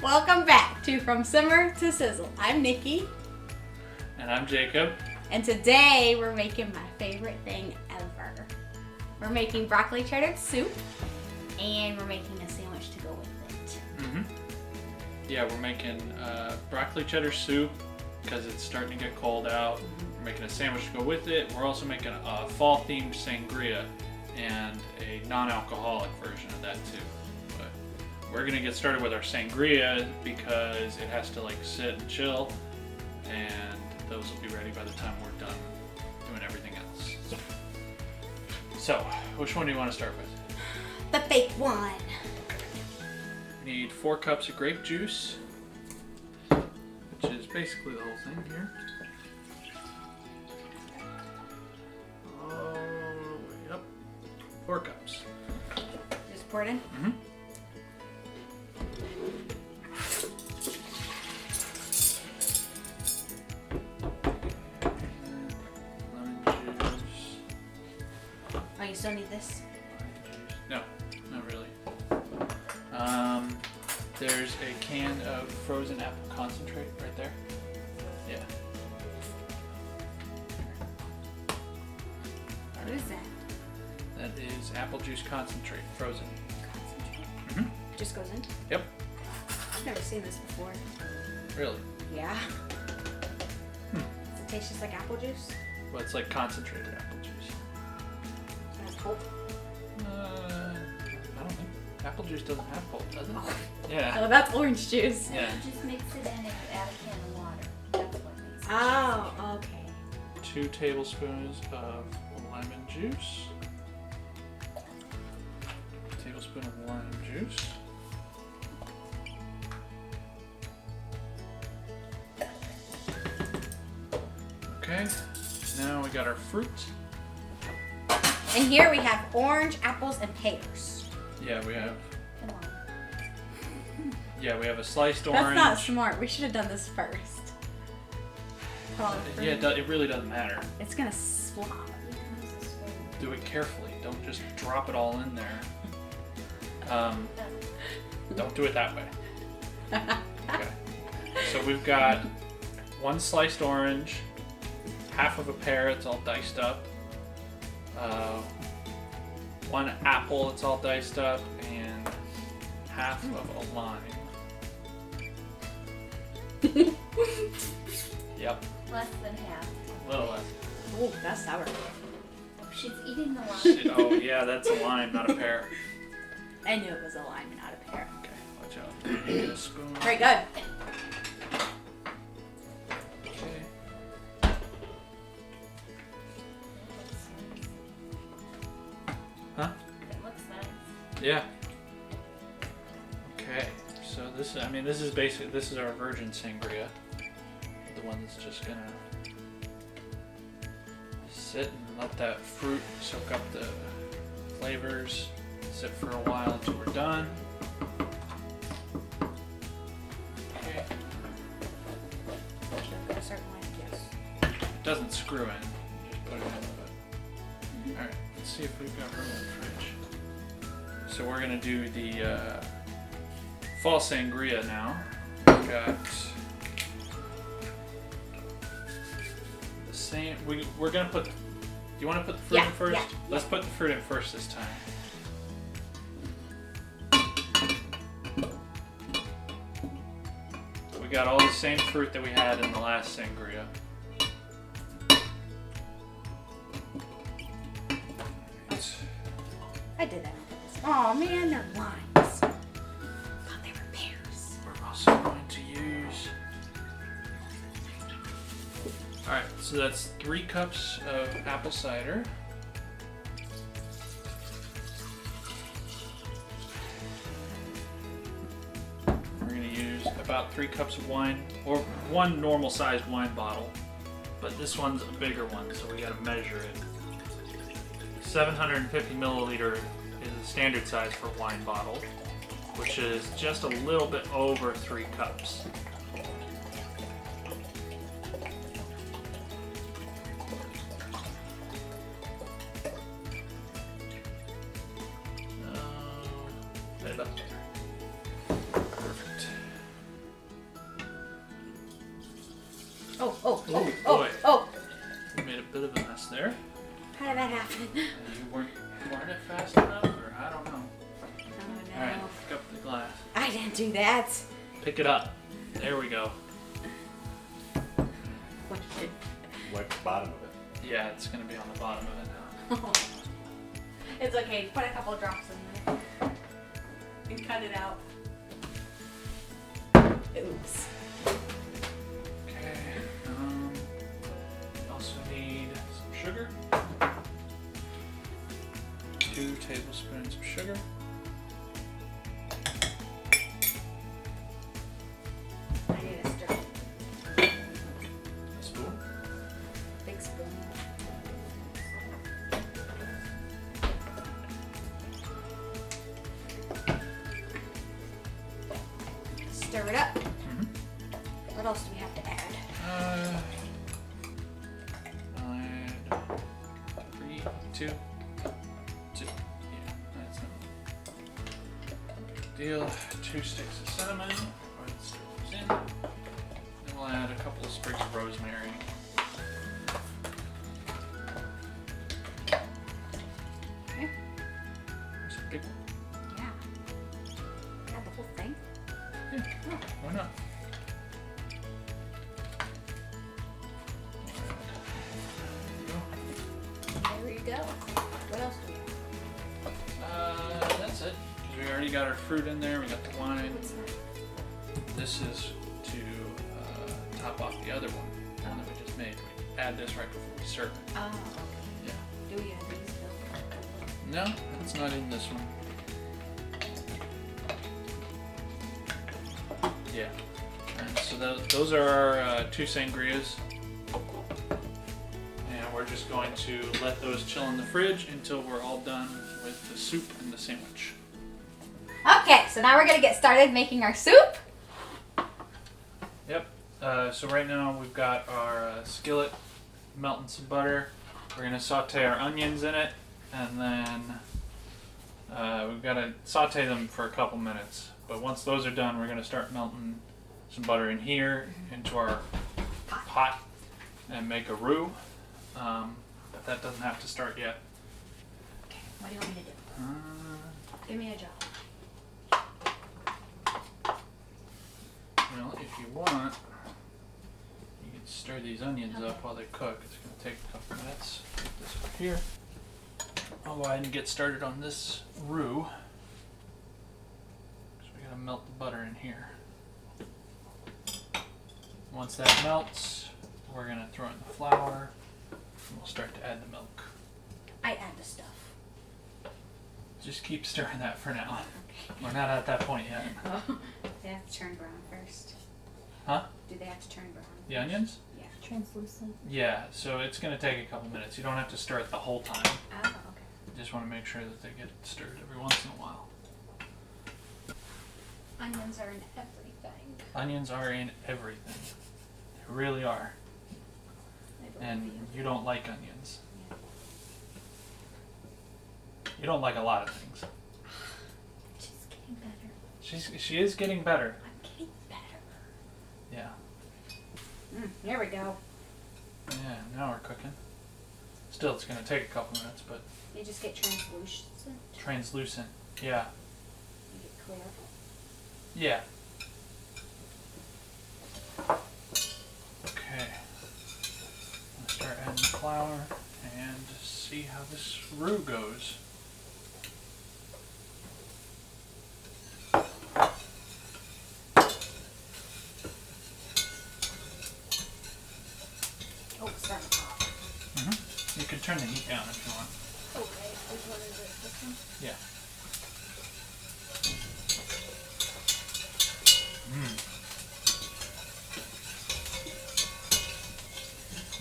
Welcome back to From Simmer to Sizzle. I'm Nikki. And I'm Jacob. And today we're making my favorite thing ever. We're making broccoli cheddar soup and we're making a sandwich to go with it. Mm-hmm. Yeah, we're making broccoli cheddar soup because it's starting to get cold out. We're making a sandwich to go with it. We're also making a fall-themed sangria and a non-alcoholic version of that too. But we're gonna get started with our sangria because it has to like sit and chill, and those will be ready by the time we're done doing everything else. So, which one do you want to start with? The fake one. We need 4 cups of grape juice, which is basically the whole thing here. All the way up. 4 cups. Just pour it in? Mm-hmm. Lemon juice. Oh, you still need this? No, not really. There's a can of frozen apple concentrate right there. Yeah. What is that? That is apple juice concentrate, frozen. Concentrate? Mm-hmm. It just goes in? Yep. I've never seen this before. Really? Yeah. Does it taste just like apple juice? Well, it's like concentrated apple juice. That's cold. I don't think. Apple juice doesn't have pulp, does it? Oh. Yeah. Oh, that's orange juice. Yeah. Just mix it in and add a can of water. That's what makes it. Oh, okay. 2 tablespoons of lemon juice. Tablespoon of lime juice. Okay. Now we got our fruit. And here we have orange, apples, and pears. Yeah, we have. Come on. Yeah, we have a sliced orange. That's not smart. We should have done this first. Put all the fruit. Yeah, it really doesn't matter. It's gonna slop. Do it carefully. Don't just drop it all in there. Don't do it that way. Okay. So we've got 1 sliced orange, half of a pear, it's all diced up, 1 apple, it's all diced up, and half of a lime. Yep, Less than half. a little less. Oh, that's sour. She's eating the lime. Shit, oh yeah, that's a lime, not a pear. I knew it was a lime and not a pear. Okay, watch out. Get a spoon. Very good. Okay. Huh? It looks nice. Yeah. Okay. So this is basically, this is our virgin sangria. The one that's just gonna sit and let that fruit soak up the flavors. Sit for a while until we're done. Okay. Should I put a certain way? Yes. It doesn't screw in. You just put it in. But... Alright, let's see if we've got room in the fridge. So we're gonna do the fall sangria now. We've got the same. We're gonna put. Do you want to put the fruit in first? Yeah. Let's put the fruit in first this time. We got all the same fruit that we had in the last sangria. I did that on purpose. Oh man, they're limes. Thought they were pears. We're also going to use. Alright, so that's 3 cups of apple cider. We're going to use about 3 cups of wine, or 1 normal sized wine bottle, but this one's a bigger one, so we got to measure it. 750 milliliter is the standard size for a wine bottle, which is just a little bit over 3 cups. Right up there. Perfect. Oh, boy. oh. We made a bit of a mess there. How did that happen? You weren't it fast enough, or I don't know. Oh, All right, no. pick up the glass. I didn't do that. Pick it up. There we go. What did? Wipe the bottom of it. Yeah, it's gonna be on the bottom of it now. It's okay. Put a couple drops in there. And cut it out. Oops. Okay. We also need some sugar. 2 tablespoons of sugar. I need a stir. A spoon. Big spoon. Stir it up. What else do we have to add? I'll add 3, 2. Yeah, that's not deal. 2 sticks of cinnamon. Go ahead and stir those in. Then we'll add a couple of sprigs of rosemary. Okay. There's a big one. Yeah. Add the whole thing. Yeah, why not? There you go. What else do we have? That's it. 'Cause we already got our fruit in there. We got the wine. What's that? This is to top off the other one that we just made. We add this right before we serve it. Oh, okay. Yeah. Do we have these filled? No, it's not in this one. Yeah. And so those are our 2 sangrias. And we're just going to let those chill in the fridge until we're all done with the soup and the sandwich. Okay, so now we're gonna get started making our soup. Yep. So right now we've got our skillet melting some butter. We're gonna saute our onions in it, and then we've got to saute them for a couple minutes. But once those are done, we're gonna start melting some butter in here into our pot and make a roux. But that doesn't have to start yet. Okay, what do you want me to do? Give me a job. Well, if you want, you can stir these onions up while they cook. It's going to take a couple minutes. Put this over here. I'll go ahead and get started on this roux. So we got to melt the butter in here. Once that melts, we're going to throw in the flour, and we'll start to add the milk. I add the stuff. Just keep stirring that for now. We're not at that point yet. Oh, they have to turn brown first. Huh? Do they have to turn brown? The onions? Yeah. Translucent. Yeah, so it's going to take a couple minutes. You don't have to stir it the whole time. Oh, okay. You just want to make sure that they get stirred every once in a while. Onions are in everything. Onions are in everything. They really are. I believe And you. you don't like onions. Yeah. You don't like a lot of things. She's getting better. She is getting better. I'm getting better. Yeah. Here we go. Yeah, now we're cooking. Still, it's going to take a couple minutes, but They just get translucent. translucent. Yeah. They get clear. Yeah. Okay. Let's start adding the flour and see how this roux goes. Oh, it's starting to pop. You can turn the heat down if you want. Okay, which one is it? This one? Yeah.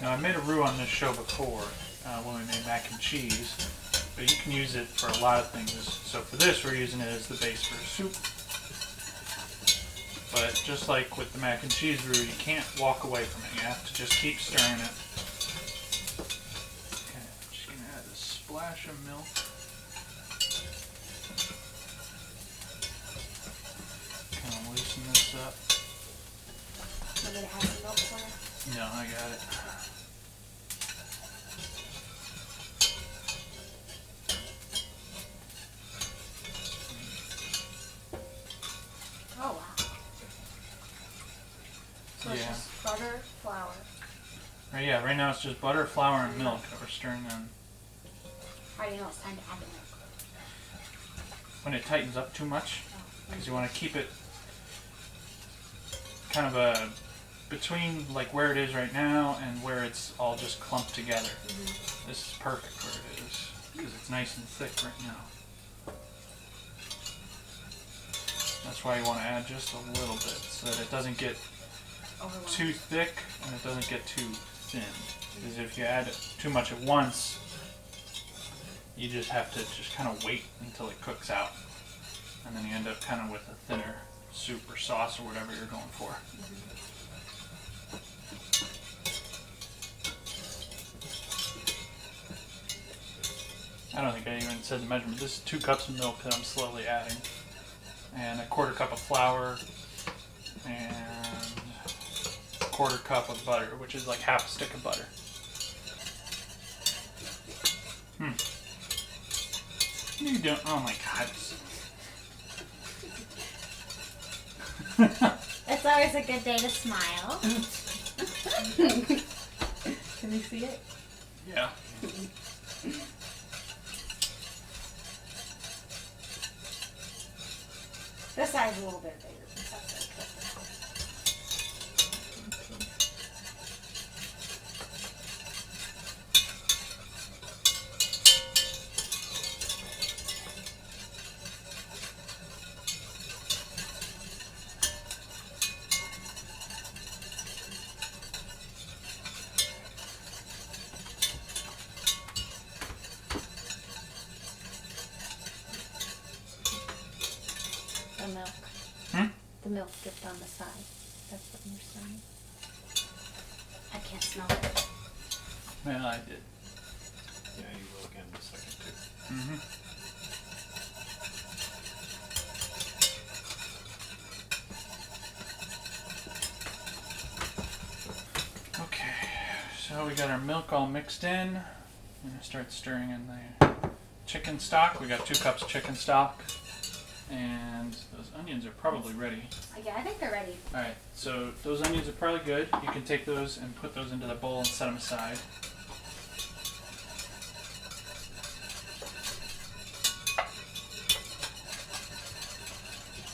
Now I made a roux on this show before when we made mac and cheese, but you can use it for a lot of things. So for this, we're using it as the base for soup. But just like with the mac and cheese roux, you can't walk away from it. You have to just keep stirring it. Okay, I'm just gonna add a splash of milk. Kind of loosen this up. Want me to add some milk for her? No, I got it. Oh wow. So it's Yeah. just butter, flour. Yeah, right now it's just butter, flour, and milk that we're stirring in. How do you know it's time to add the milk? When it tightens up too much, because you want to keep it kind of between like where it is right now and where it's all just clumped together. Mm-hmm. This is perfect where it is because it's nice and thick right now. That's why you want to add just a little bit so that it doesn't get too thick and it doesn't get too thin. Because if you add too much at once, you just have to just kind of wait until it cooks out. And then you end up kind of with a thinner soup or sauce or whatever you're going for. I don't think I even said the measurement. This is 2 cups of milk that I'm slowly adding. And a 1/4 cup of flour. And a 1/4 cup of butter, which is like half a stick of butter. What are you doing? Oh my god. It's always a good day to smile. Can you see it? Yeah. This side's a little bit bigger. The milk. The milk dipped on the side. That's what you're saying. I can't smell it. Yeah, I did. Yeah, you will again in a second too. Mm-hmm. Okay, so we got our milk all mixed in. I'm gonna start stirring in the chicken stock. We got 2 cups of chicken stock. And those onions are probably ready. Yeah, I think they're ready. Alright, so those onions are probably good. You can take those and put those into the bowl and set them aside.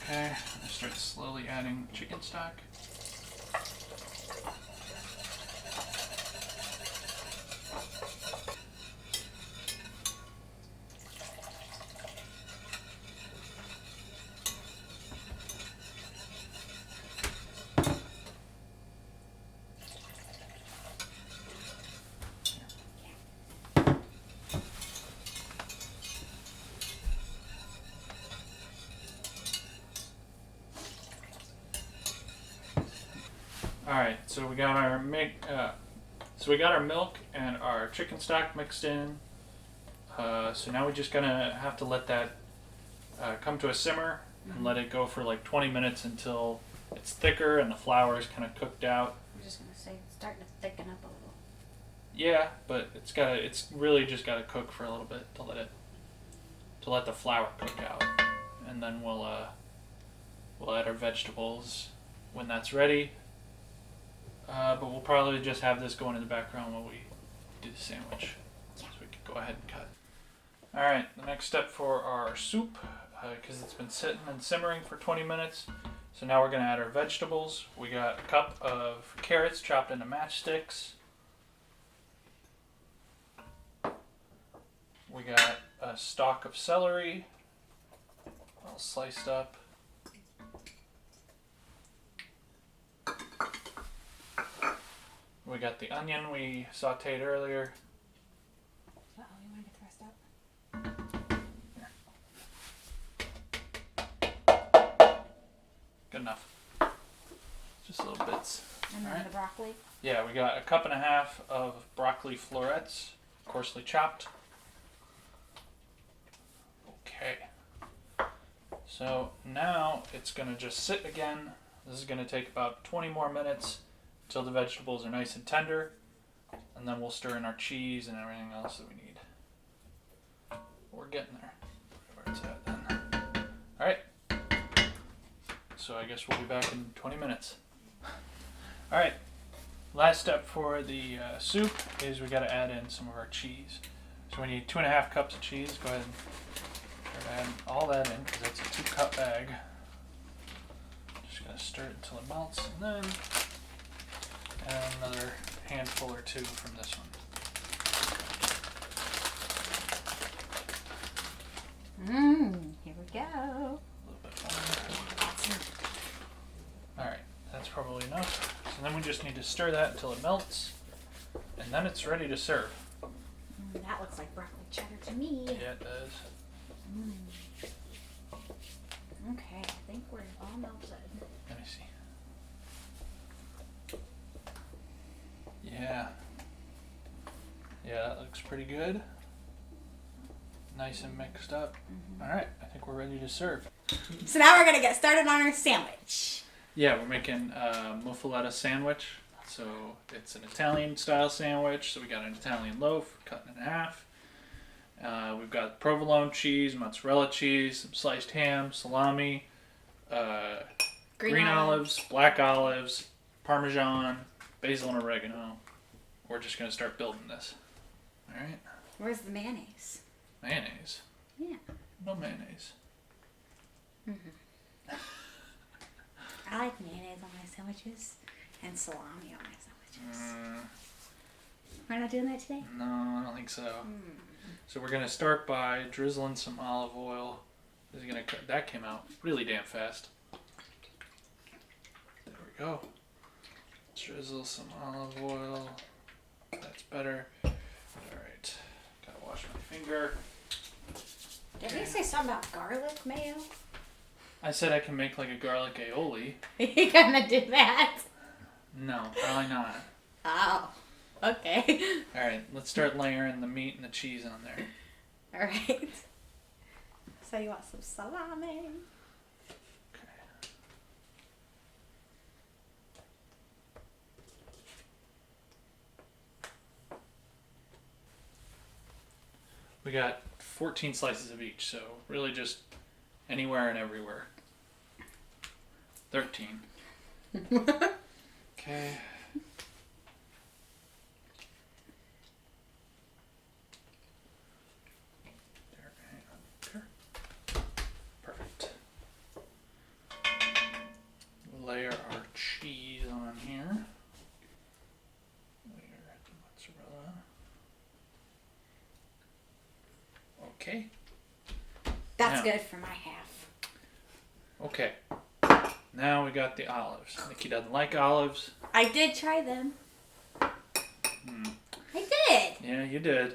Okay, I'm going to start slowly adding chicken stock. Alright, so we got our milk and our chicken stock mixed in. So now we're just gonna have to let that come to a simmer and let it go for like 20 minutes until it's thicker and the flour is kind of cooked out. I'm just gonna say it's starting to thicken up a little. Yeah, but it's really just gotta cook for a little bit to let the flour cook out, and then we'll add our vegetables when that's ready. But we'll probably just have this going in the background while we do the sandwich. So we can go ahead and cut. Alright, the next step for our soup, because it's been sitting and simmering for 20 minutes. So now we're going to add our vegetables. We got a cup of carrots chopped into matchsticks. We got a stalk of celery, all sliced up. We got the onion we sauteed earlier. Uh-oh, you want to get the rest out? Good enough. Just little bits. And then Alright. the broccoli. Yeah, we got a cup and a half of broccoli florets, coarsely chopped. Okay. So now it's going to just sit again. This is going to take about 20 more minutes until the vegetables are nice and tender, and then we'll stir in our cheese and everything else that we need. We're getting there. Where it's at then. All right. So I guess we'll be back in 20 minutes. All right. Last step for the soup is we got to add in some of our cheese. So we need 2.5 cups of cheese. Go ahead and try to add all that in because that's a 2-cup bag. Just gonna stir it until it melts, and then add another handful or two from this one. Here we go. A little bit more. All right, that's probably enough. So then we just need to stir that until it melts, and then it's ready to serve. That looks like broccoli cheddar to me. Yeah, it does. Okay, I think we're all melted. Let me see. Yeah. Yeah, that looks pretty good. Nice and mixed up. All right, I think we're ready to serve. So now we're gonna get started on our sandwich. Yeah, we're making a muffuletta sandwich. So it's an Italian style sandwich. So we got an Italian loaf, cut in half. We've got provolone cheese, mozzarella cheese, some sliced ham, salami, green olives, black olives, Parmesan, basil and oregano. We're just going to start building this. All right. Where's the mayonnaise? Mayonnaise? Yeah. No mayonnaise. I like mayonnaise on my sandwiches and salami on my sandwiches. We're not doing that today? No, I don't think so. So we're going to start by drizzling some olive oil. That came out really damn fast. There we go. Drizzle some olive oil. That's better. Alright. Gotta wash my finger. Did you say something about garlic mayo? I said I can make like a garlic aioli. You gonna do that? No, probably not. Oh, okay. Alright, let's start layering the meat and the cheese on there. Alright. So you want some salami? We got 14 slices of each, so really just anywhere and everywhere. 13. Okay. Perfect. Layer our cheese on here. Layer the mozzarella. Okay. That's Now. good for my half. Okay. Now we got the olives. Nikki doesn't like olives. I did try them. I did. Yeah, you did.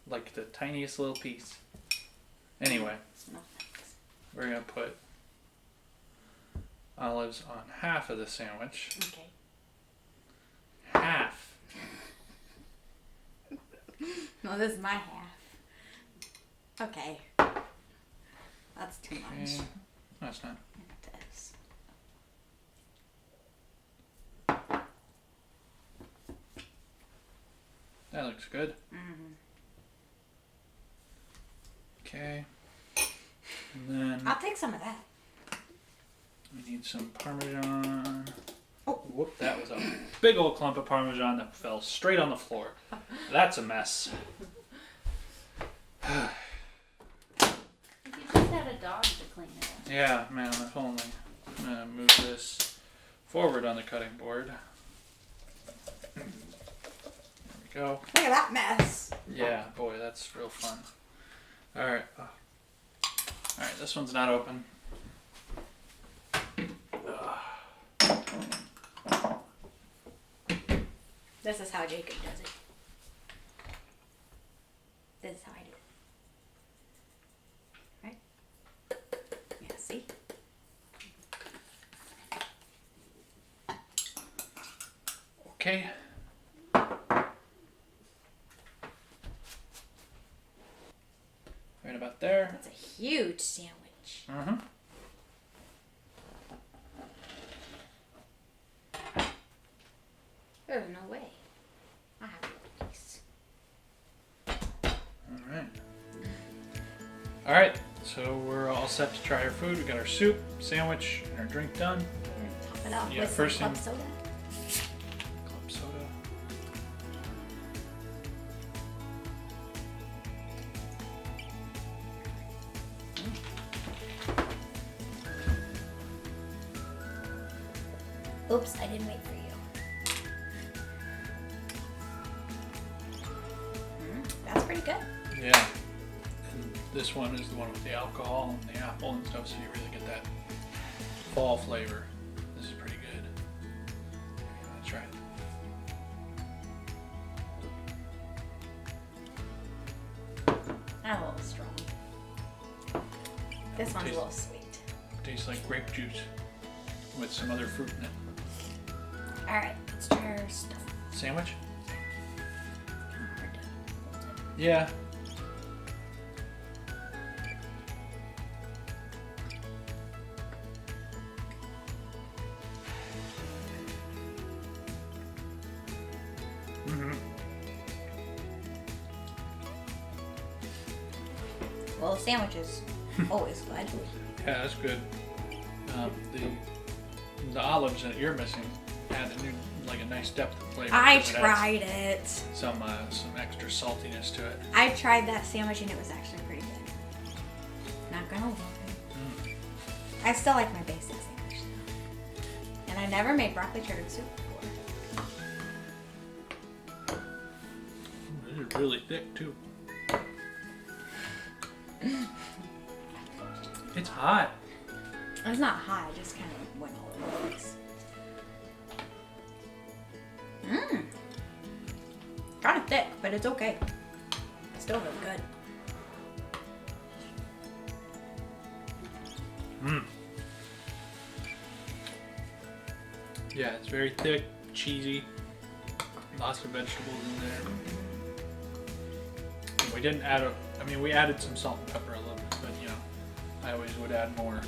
Like the tiniest little piece. Anyway, No thanks. we're going to put olives on half of the sandwich. Okay. Half. No, this is my half. Okay. That's too much. Okay. No, it's not. It is. That looks good. Mm-hmm. Okay. And then I'll take some of that. we need some Parmesan. Oh. Whoop, that was a big old clump of Parmesan that fell straight on the floor. That's a mess. You just had a dog to clean it up. Yeah, man, if only. I'm going to move this forward on the cutting board. There we go. Look at that mess. Yeah, boy, that's real fun. Alright. Alright, this one's not open. This is how Jacob does it. This is how I do it. Right? Yeah, see? Okay. Right about there. That's a huge sandwich. Mm-hmm. There's no way. I have a piece. All right. So we're all set to try our food. We got our soup, sandwich, and our drink done. We're gonna top it off Yeah, with first some club thing- soda. Club soda. Oops, I didn't wait for you. That's pretty good. Yeah. And this one is the one with the alcohol and the apple and stuff, so you really get that fall flavor. This is pretty good. Let's try it. I'm a little strong. This one's a little sweet. Tastes like grape juice with some other fruit in it. Alright, let's try our stuff. Sandwich? Kinda hard to hold it. Yeah. Mm-hmm. Well, the sandwich is always good. Yeah, that's good. The olives that you're missing add a new, like a nice depth of flavor. I 'cause it adds tried it. some extra saltiness to it. I tried that sandwich and it was actually pretty good. Not gonna lie. I still like my basic sandwich though. And I never made broccoli cheddar soup before. This is really thick too. It's hot. It's not hot, it just kind of went all over the place. Kind of thick, but it's okay. It's still really good. Yeah, it's very thick, cheesy, lots of vegetables in there. And we didn't add we added some salt and pepper a little bit, but you know, I always would add more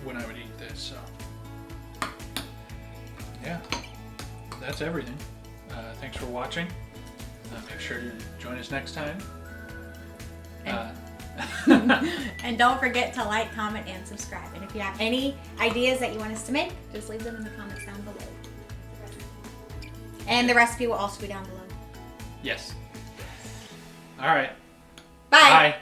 when I would eat this. So yeah, that's everything. Thanks for watching. Make sure to join us next time. And don't forget to like, comment, and subscribe. And if you have any ideas that you want us to make, just leave them in the comments down below. And the recipe will also be down below. Yes. All right. Bye. Bye.